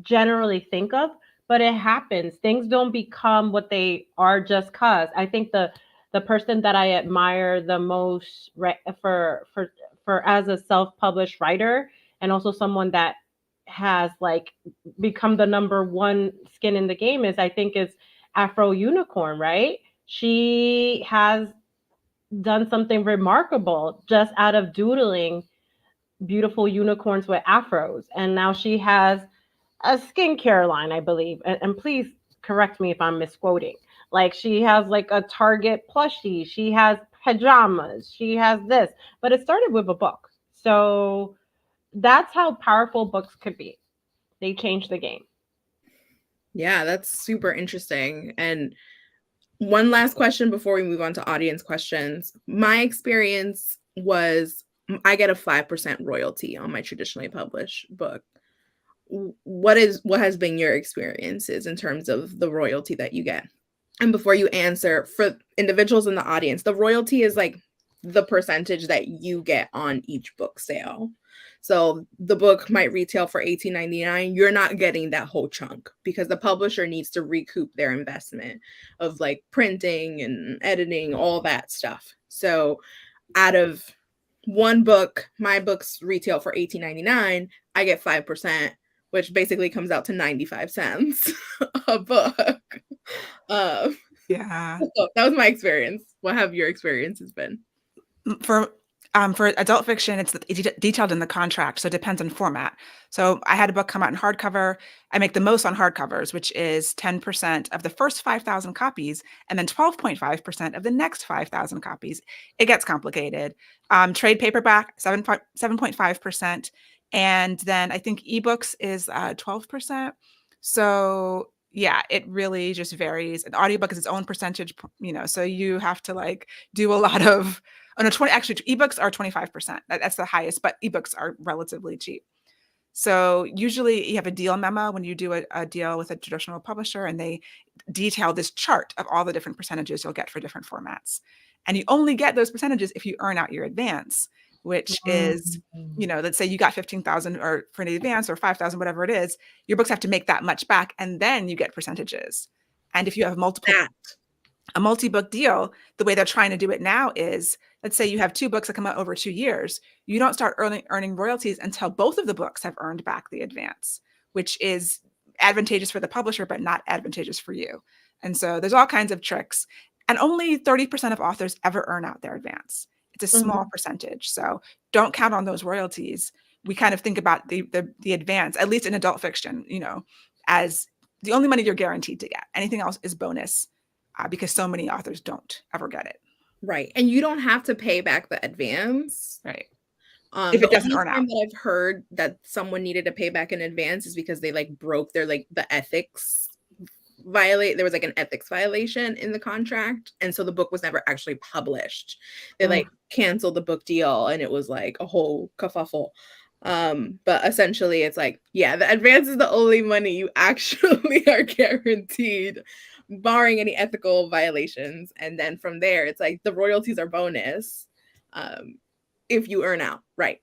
Speaker 4: generally think of. But it happens. Things don't become what they are just cause. I think the person that I admire the most for as a self-published writer, and also someone that has like become the number one skin in the game, is Afro Unicorn, right? She has done something remarkable just out of doodling beautiful unicorns with afros, and now she has a skincare line, I believe. And please correct me if I'm misquoting. Like she has like a Target plushie, she has pajamas, she has this, but it started with a book. So that's how powerful books could be. They changed the game.
Speaker 1: Yeah, that's super interesting. And one last question before we move on to audience questions. My experience was I get a 5% royalty on my traditionally published book. What has been your experiences in terms of the royalty that you get? And before you answer, for individuals in the audience, the royalty is like the percentage that you get on each book sale. So the book might retail for $18.99. You're not getting that whole chunk, because the publisher needs to recoup their investment of like printing and editing, all that stuff. So out of one book, my books retail for $18.99. I get 5%, which basically comes out to 95 cents a book.
Speaker 2: Yeah.
Speaker 1: So that was my experience. What have your experiences been?
Speaker 2: For For adult fiction, it's detailed in the contract, so it depends on format. So I had a book come out in hardcover. I make the most on hardcovers, which is 10% of the first 5,000 copies, and then 12.5% of the next 5,000 copies. It gets complicated. Trade paperback, 7.5%, and then I think ebooks is 12%. So yeah, it really just varies. An audiobook is its own percentage, so you have to like do a lot of. Oh, no, actually, ebooks are 25%. That's the highest, but ebooks are relatively cheap. So usually you have a deal memo when you do a deal with a traditional publisher, and they detail this chart of all the different percentages you'll get for different formats. And you only get those percentages if you earn out your advance, which is, let's say you got 15,000 or for an advance or 5,000, whatever it is, your books have to make that much back, and then you get percentages. And if you have a multi-book deal, the way they're trying to do it now is, let's say you have 2 books that come out over 2 years, you don't start earning royalties until both of the books have earned back the advance, which is advantageous for the publisher, but not advantageous for you. And so there's all kinds of tricks. And only 30% of authors ever earn out their advance. It's a small percentage. So don't count on those royalties. We kind of think about the advance, at least in adult fiction, as the only money you're guaranteed to get. Anything else is bonus. Because so many authors don't ever get it.
Speaker 1: Right. And you don't have to pay back the advance.
Speaker 2: Right. If it doesn't earn out.
Speaker 1: That I've heard that someone needed to pay back in advance is because they like broke their the ethics there was like an ethics violation in the contract. And so the book was never actually published. They like canceled the book deal, and it was like a whole kerfuffle. But essentially it's like, yeah, the advance is the only money you actually are guaranteed, barring any ethical violations. And then from there, it's like the royalties are bonus if you earn out. Right.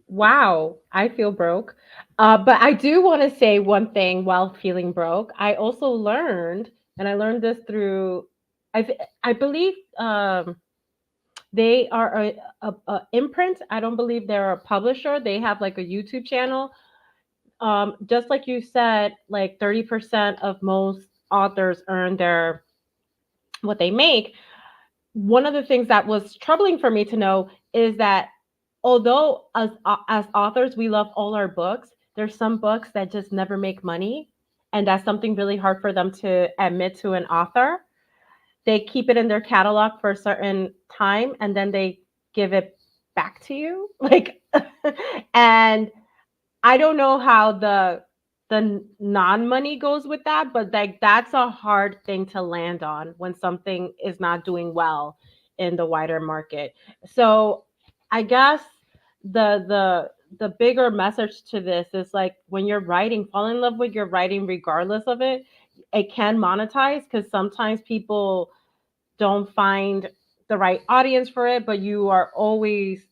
Speaker 4: Wow, I feel broke. But I do want to say one thing while feeling broke. I also learned, and I learned this through, I believe they are a imprint. I don't believe they're a publisher. They have like a YouTube channel. Just like you said, like 30% of most authors earn what they make. One of the things that was troubling for me to know is that although as authors, we love all our books, there's some books that just never make money. And that's something really hard for them to admit to an author. They keep it in their catalog for a certain time, and then they give it back to you. And I don't know how the non-money goes with that, but like that's a hard thing to land on when something is not doing well in the wider market. So I guess the bigger message to this is like, when you're writing, fall in love with your writing regardless of it. It can monetize because sometimes people don't find the right audience for it, but you are always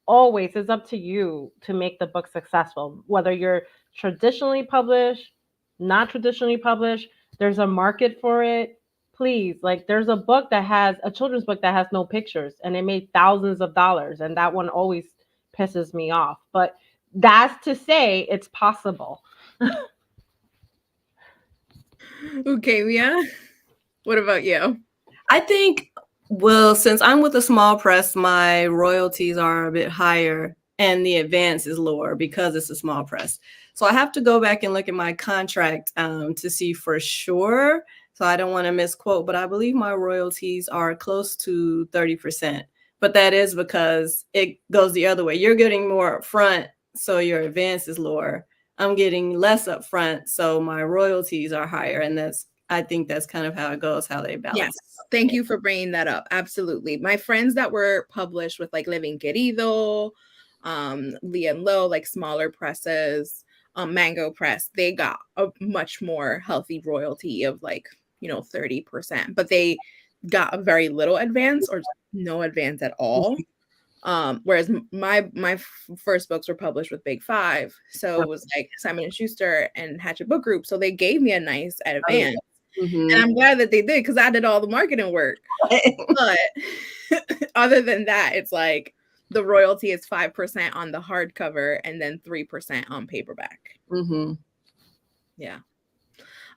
Speaker 4: it's up to you to make the book successful, whether you're traditionally published, not traditionally published. There's a market for it. Please, like there's a children's book that has no pictures, and it made thousands of dollars, and that one always pisses me off. But that's to say it's possible.
Speaker 1: Okay, Mia, what about you?
Speaker 3: I think, well, since I'm with a small press, my royalties are a bit higher and the advance is lower because it's a small press. So I have to go back and look at my contract to see for sure. So I don't want to misquote, but I believe my royalties are close to 30%. But that is because it goes the other way. You're getting more upfront, so your advance is lower. I'm getting less upfront, so my royalties are higher. And I think that's kind of how it goes, how they balance.
Speaker 1: Yes. Thank you for bringing that up. Absolutely. My friends that were published with like Living Querido, Lee and Low, like smaller presses, Mango Press, they got a much more healthy royalty of like, 30%, but they got a very little advance or no advance at all. Whereas my first books were published with Big Five. So it was like Simon & Schuster and Hatchet Book Group. So they gave me a nice advance. And I'm glad that they did, because I did all the marketing work. But other than that, it's like the royalty is 5% on the hardcover and then 3% on paperback. Yeah.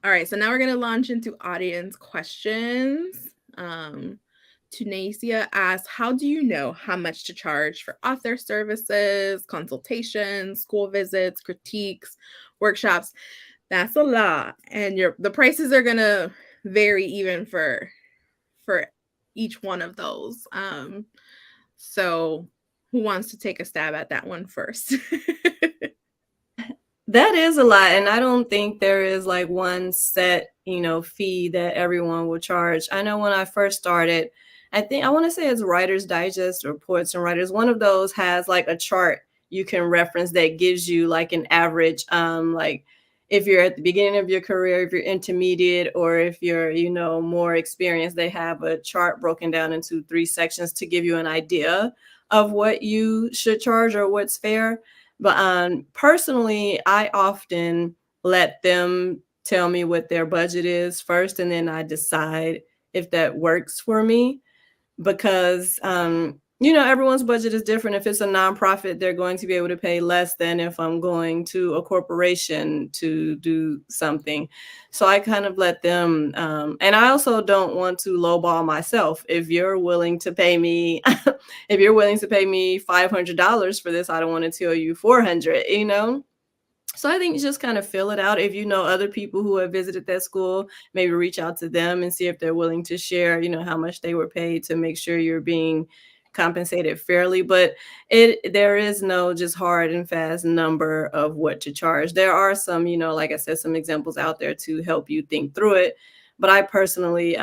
Speaker 1: All right. So now we're going to launch into audience questions. Tunasia asks, how do you know how much to charge for author services, consultations, school visits, critiques, workshops? That's a lot. And the prices are gonna vary even for each one of those. So who wants to take a stab at that one first?
Speaker 3: That is a lot. And I don't think there is like one set, fee that everyone will charge. I know when I first started, I want to say it's Writer's Digest or Poets and Writers. One of those has like a chart you can reference that gives you like an average, like if you're at the beginning of your career, if you're intermediate, or if you're, more experienced, they have a chart broken down into 3 sections to give you an idea of what you should charge or what's fair. But personally, I often let them tell me what their budget is first, and then I decide if that works for me. Because, everyone's budget is different. If it's a nonprofit, they're going to be able to pay less than if I'm going to a corporation to do something. So I kind of let them, and I also don't want to lowball myself. If you're willing to pay me, if you're willing to pay me $500 for this, I don't want to tell you 400, So I think you just kind of fill it out. If you know other people who have visited that school, maybe reach out to them and see if they're willing to share, how much they were paid to make sure you're being compensated fairly. But there is no just hard and fast number of what to charge. There are some, like I said, some examples out there to help you think through it. But I personally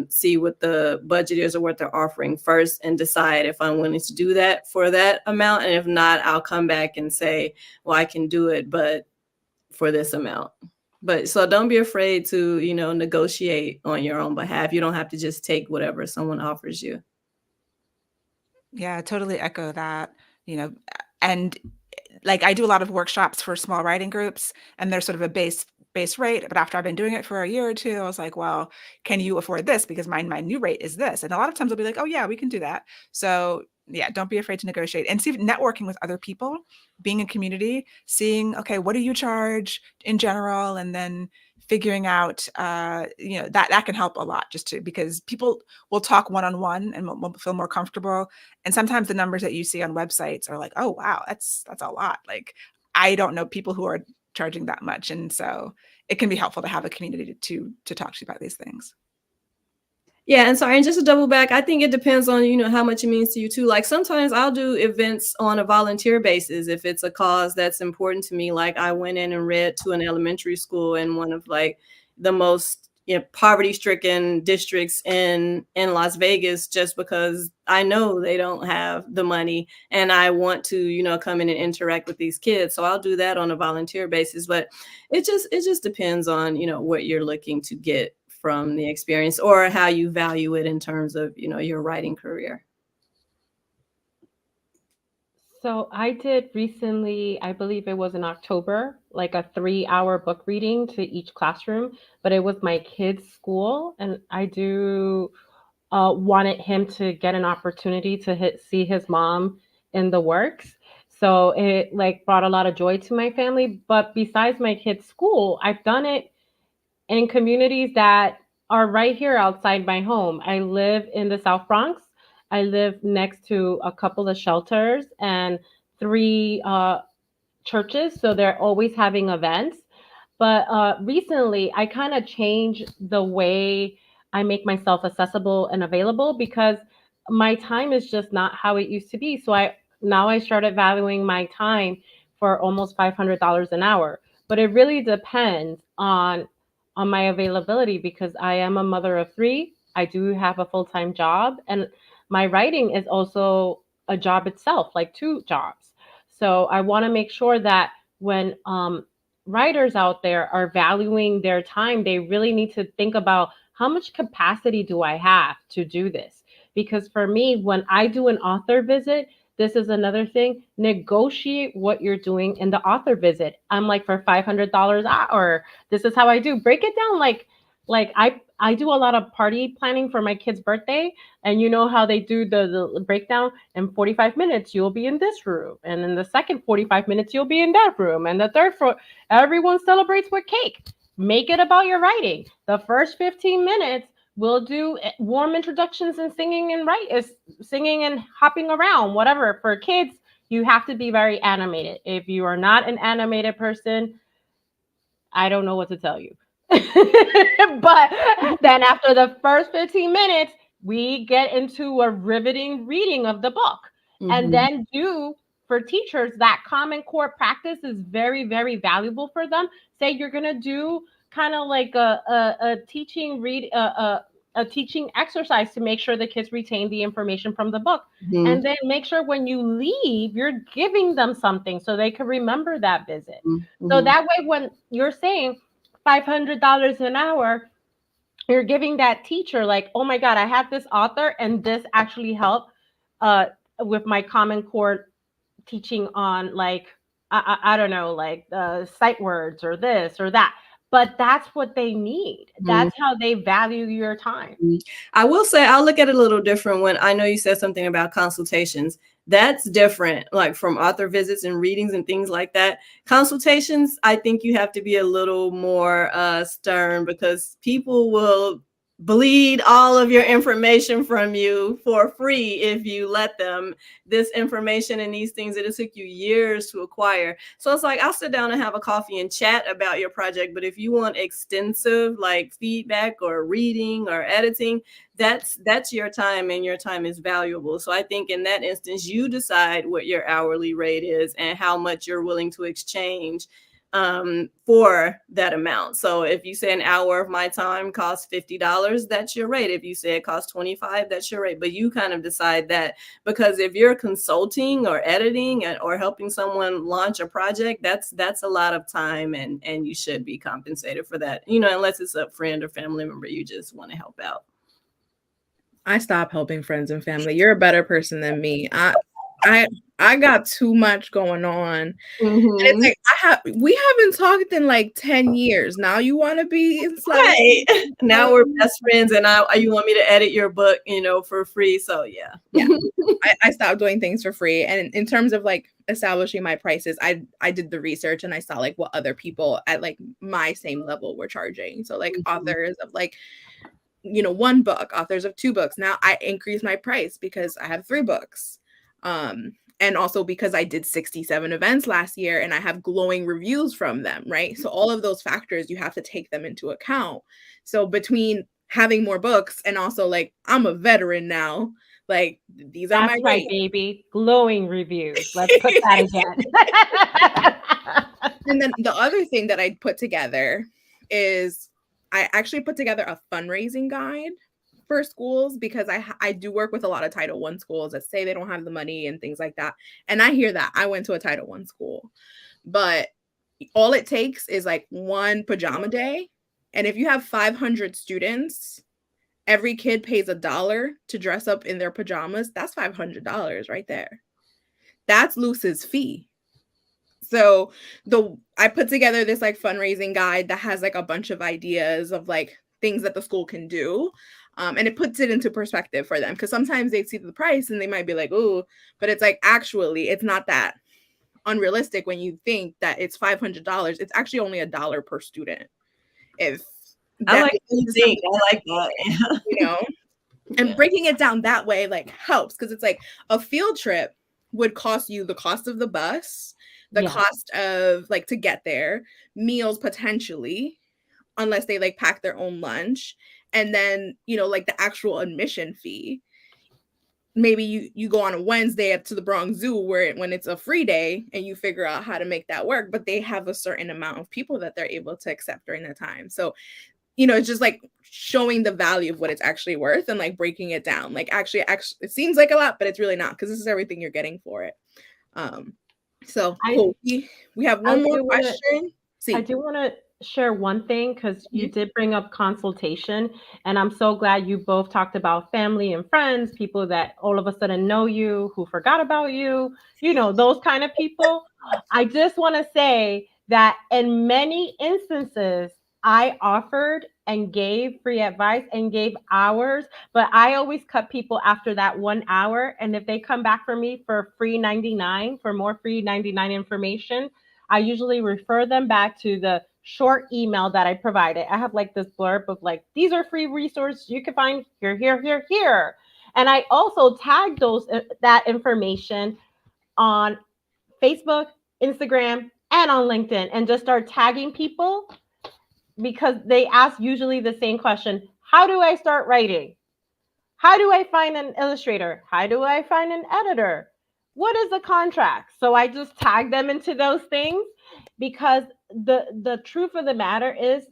Speaker 3: see what the budget is or what they're offering first and decide if I'm willing to do that for that amount. And if not, I'll come back and say, well, I can do it, but for this amount. But so don't be afraid to, negotiate on your own behalf. You don't have to just take whatever someone offers you.
Speaker 2: Yeah, I totally echo that, and like I do a lot of workshops for small writing groups, and there's sort of a base rate. But after I've been doing it for a year or two, I was like, well, can you afford this? Because my new rate is this. And a lot of times I'll be like, oh yeah, we can do that. So yeah, don't be afraid to negotiate and see networking with other people, being in community, seeing, okay, what do you charge in general? And then figuring out, that can help a lot because people will talk one-on-one and will feel more comfortable. And sometimes the numbers that you see on websites are like, oh, wow, that's a lot. Like, I don't know people who are charging that much. And so it can be helpful to have a community to talk to you about these things.
Speaker 3: Yeah, and sorry, and just to double back, I think it depends on, how much it means to you too. Like sometimes I'll do events on a volunteer basis if it's a cause that's important to me. Like I went in and read to an elementary school in one of like the most poverty-stricken districts in Las Vegas, just because I know they don't have the money and I want to, come in and interact with these kids. So I'll do that on a volunteer basis. But it just depends on, what you're looking to get from the experience or how you value it in terms of, your writing career.
Speaker 4: So I did recently, I believe it was in October, like a 3-hour book reading to each classroom, but it was my kid's school. And I wanted him to get an opportunity to see his mom in the works. So it like brought a lot of joy to my family. But besides my kid's school, I've done it in communities that are right here outside my home. I live in the South Bronx. I live next to a couple of shelters and 3 churches. So they're always having events. But recently, I kind of changed the way I make myself accessible and available because my time is just not how it used to be. So I started valuing my time for almost $500 an hour. But it really depends on my availability because I am a mother of 3. I do have a full-time job, and my writing is also a job itself, like 2 jobs. So I want to make sure that when writers out there are valuing their time, they really need to think about how much capacity do I have to do this? Because for me, when I do an author visit, this is another thing, negotiate what you're doing in the author visit. I'm like, for $500 an hour, this is how I do. Break it down like I do a lot of party planning for my kid's birthday, and you know how they do the breakdown. In 45 minutes you'll be in this room, and in the second 45 minutes you'll be in that room, and the third floor everyone celebrates with cake. Make it about your writing. The first 15 minutes we'll do warm introductions and singing and hopping around, whatever. For kids, you have to be very animated. If you are not an animated person, I don't know what to tell you. But then after the first 15 minutes, we get into a riveting reading of the book. And then for teachers, that Common Core practice is very, very valuable for them. Say you're going to do kind of like a teaching exercise to make sure the kids retain the information from the book. And then make sure when you leave, you're giving them something so they can remember that visit. So that way, when you're saying $500 an hour, you're giving that teacher like, oh my God, I have this author and this actually helped with my Common Core teaching on like, I don't know, like sight words or this or that. But that's what they need. That's how they value your time.
Speaker 3: I will say, I'll look at it a little different when I know you said something about consultations. That's different, like from author visits and readings and things like that. Consultations, I think you have to be a little more stern, because people will bleed all of your information from you for free if you let them. This information and these things that it took you years to acquire. So it's like, I'll sit down and have a coffee and chat about your project, but if you want extensive like feedback or reading or editing, that's your time, and your time is valuable. So I think in that instance, you decide what your hourly rate is and how much you're willing to exchange for that amount. So if you say an hour of my time costs $50, that's your rate. If you say it costs $25, that's your rate. But you kind of decide that, because if you're consulting or editing or helping someone launch a project, that's a lot of time, and you should be compensated for that, unless it's a friend or family member you just want to help out.
Speaker 1: I stop helping friends and family. You're a better person than me. I got too much going on. And it's like we haven't talked in like 10 years. Now you want to be in
Speaker 3: right. Now we're best friends, and you want me to edit your book, for free. So yeah.
Speaker 1: I stopped doing things for free. And in terms of like establishing my prices, I did the research and I saw like what other people at like my same level were charging. So like authors of like, one book, authors of 2 books. Now I increased my price because I have 3 books. And also because I did 67 events last year and I have glowing reviews from them, right? So all of those factors, you have to take them into account. So between having more books and also like, I'm a veteran now, like these are my
Speaker 4: right, baby. Glowing reviews. Let's put that again.
Speaker 1: And then the other thing that I put together is I actually put together a fundraising guide for schools, because I do work with a lot of Title I schools that say they don't have the money and things like that. And I hear that. I went to a Title I school, but all it takes is like 1 pajama day. And if you have 500 students, every kid pays $1 to dress up in their pajamas. That's $500 right there. That's Luce's fee. So I put together this like fundraising guide that has like a bunch of ideas of like things that the school can do. And it puts it into perspective for them, because sometimes they see the price and they might be like, oh, but it's like, actually, it's not that unrealistic when you think that it's $500. It's actually only $1 per student. I like that. And breaking it down that way like helps, because it's like a field trip would cost you the cost of the bus, the cost of like to get there, meals potentially, unless they like pack their own lunch, and then like the actual admission fee. Maybe you go on a Wednesday to the Bronx Zoo when it's a free day, and you figure out how to make that work, but they have a certain amount of people that they're able to accept during that time. So it's just like showing the value of what it's actually worth and like breaking it down. Like actually it seems like a lot, but it's really not, because this is everything you're getting for it. So cool. We have one more question.
Speaker 4: I do want to share one thing, because you did bring up consultation, and I'm so glad you both talked about family and friends, people that all of a sudden know you, who forgot about you, those kind of people. I just want to say that in many instances, I offered and gave free advice and gave hours, but I always cut people after that 1 hour. And if they come back for me for free 99, for more free 99 information, I usually refer them back to the short email that I provided. I have like this blurb of like, these are free resources you can find here, here, here, here. And I also tag that information on Facebook, Instagram, and on LinkedIn, and just start tagging people, because they ask usually the same question: how do I start writing? How do I find an illustrator? How do I find an editor? What is a contract? So I just tag them into those things, because the truth of the matter is,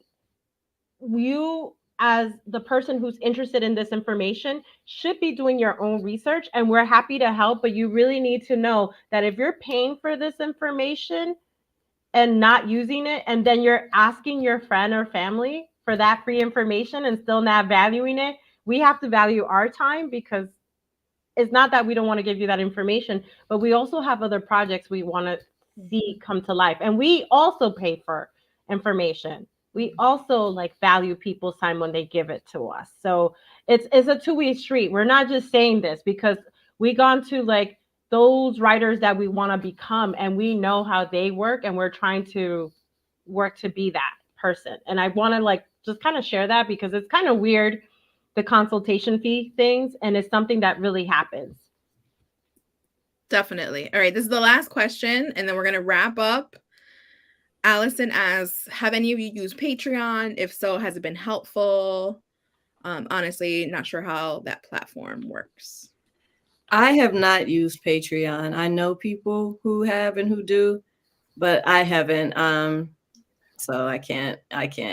Speaker 4: you as the person who's interested in this information should be doing your own research, and we're happy to help, but you really need to know that if you're paying for this information and not using it, and then you're asking your friend or family for that free information and still not valuing it, we have to value our time, because it's not that we don't want to give you that information, but we also have other projects we want to see come to life. And we also pay for information. We also like value people's time when they give it to us. So it's a two-way street. We're not just saying this because we gone to like those writers that we want to become, and we know how they work, and we're trying to work to be that person. And I want to like just kind of share that, because it's kind of weird, the consultation fee things, and it's something that really happens.
Speaker 1: Definitely. All right, this is the last question, and then we're going to wrap up. Allison asks, have any of you used Patreon? If so, has it been helpful? Honestly, not sure how that platform works.
Speaker 3: I have not used Patreon. I know people who have and who do, but I haven't. So I can't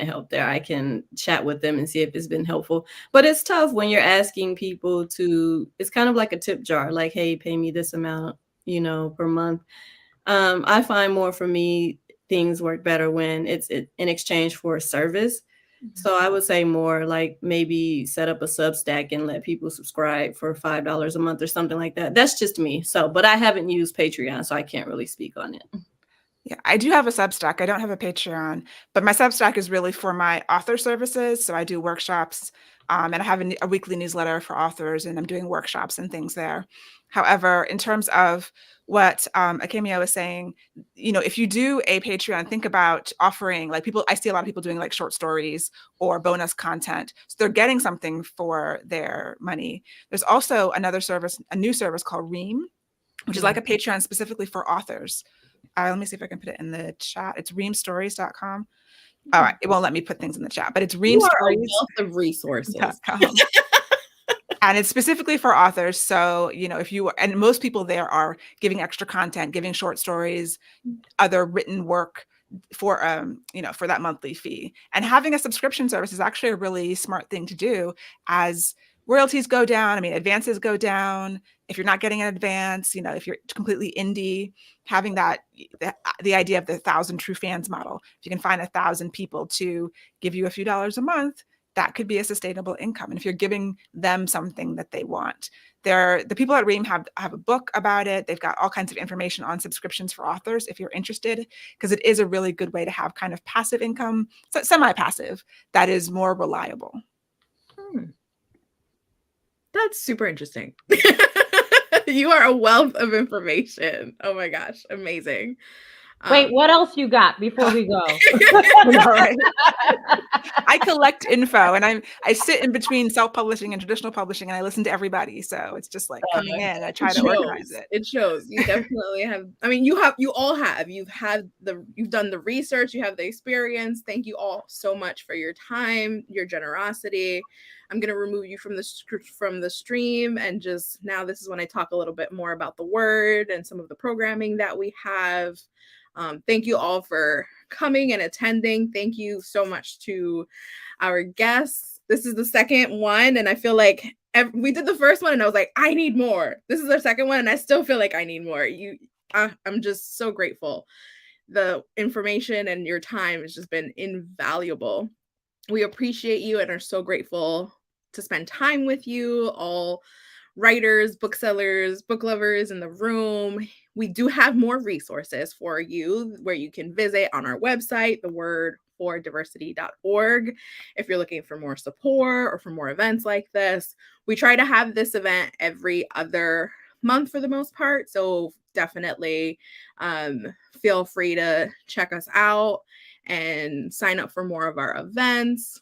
Speaker 3: help there. I can chat with them and see if it's been helpful. But it's tough when you're asking people to, it's kind of like a tip jar, like, hey, pay me this amount, per month. I find more for me, things work better when it's in exchange for a service. So I would say more like maybe set up a Substack and let people subscribe for $5 a month or something like that. That's just me. So, but I haven't used Patreon, so I can't really speak on it.
Speaker 2: Yeah, I do have a Substack. I don't have a Patreon, but my Substack is really for my author services. So I do workshops, and I have a weekly newsletter for authors, and I'm doing workshops and things there. However, in terms of what Acamea was saying, if you do a Patreon, think about offering, like, people, I see a lot of people doing like short stories or bonus content. So they're getting something for their money. There's also another service, a new service called Ream, which is like a Patreon specifically for authors. Let me see if I can put it in the chat. It's reamstories.com. All right, it won't let me put things in the chat, but it's reamstories.com.
Speaker 1: Wealth of resources.
Speaker 2: And it's specifically for authors. So, if you, and most people there are giving extra content, giving short stories, other written work for, for that monthly fee. And having a subscription service is actually a really smart thing to do, as royalties go down. I mean, advances go down. If you're not getting an advance, if you're completely indie, having that, the idea of the 1,000 true fans model, if you can find 1,000 people to give you a few dollars a month, that could be a sustainable income. And if you're giving them something that they want, the people at Ream have a book about it. They've got all kinds of information on subscriptions for authors if you're interested, because it is a really good way to have kind of passive income, semi-passive, that is more reliable.
Speaker 1: That's super interesting. You are a wealth of information. Oh my gosh, amazing.
Speaker 4: Wait, what else you got before we go?
Speaker 2: I collect info, and I sit in between self-publishing and traditional publishing, and I listen to everybody. So it's just like coming in. I try to organize it.
Speaker 1: It shows. You definitely have. I mean, you all have. You've done the research. You have the experience. Thank you all so much for your time, your generosity. I'm going to remove you from the stream, and just now this is when I talk a little bit more about the word and some of the programming that we have. Thank you all for coming and attending. Thank you so much to our guests. This is the second one, and I feel like we did the first one and I was like, I need more. This is our second one, and I still feel like I need more. I'm just so grateful. The information and your time has just been invaluable. We appreciate you and are so grateful to spend time with you, all writers, booksellers, book lovers in the room. We do have more resources for you where you can visit on our website, thewordfordiversity.org. If you're looking for more support or for more events like this, we try to have this event every other month for the most part. So definitely feel free to check us out. and sign up for more of our events.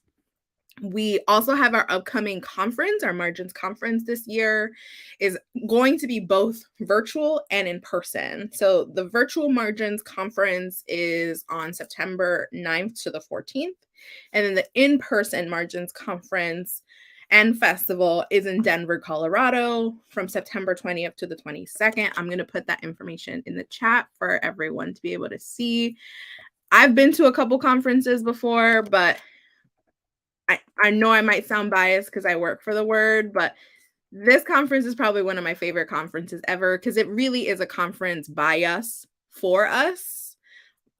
Speaker 1: We also have our upcoming conference. Our Margins conference this year is going to be both virtual and in person. So the virtual Margins conference is on September 9th to the 14th. And then the in-person Margins conference and festival is in Denver, Colorado from September 20th to the 22nd. I'm going to put that information in the chat for everyone to be able to see. I've been to a couple conferences before, but I know I might sound biased because I work for the Word, but this conference is probably one of my favorite conferences ever because it really is a conference by us, for us,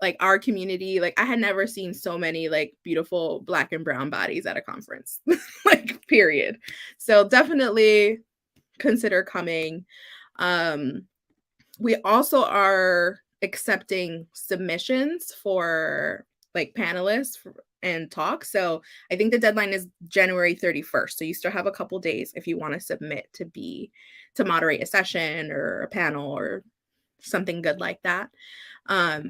Speaker 1: like our community. Like I had never seen so many like beautiful Black and brown bodies at a conference, like period. So definitely consider coming. We also are accepting submissions for like panelists and talks. So I think the deadline is January 31st. So you still have a couple days if you want to submit to moderate a session or a panel or something good like that.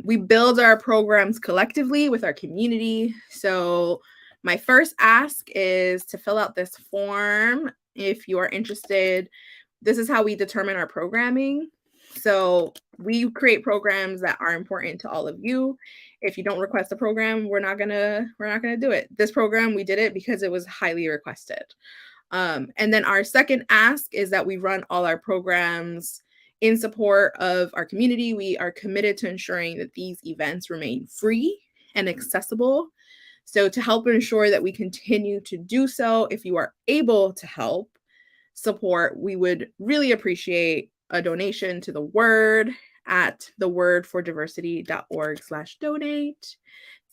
Speaker 1: We build our programs collectively with our community. So my first ask is to fill out this form if you are interested. This is how we determine our programming. So we create programs that are important to all of you. If you don't request a program, we're not gonna do it. This program, we did it because it was highly requested. And then our second ask is that we run all our programs in support of our community. We are committed to ensuring that these events remain free and accessible. So to help ensure that we continue to do so, if you are able to help support, we would really appreciate a donation to the Word at thewordfordiversity.org/donate.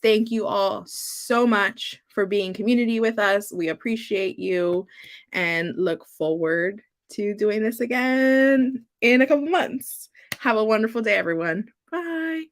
Speaker 1: Thank you all so much for being community with us. We appreciate you and look forward to doing this again in a couple months. Have a wonderful day, everyone. Bye.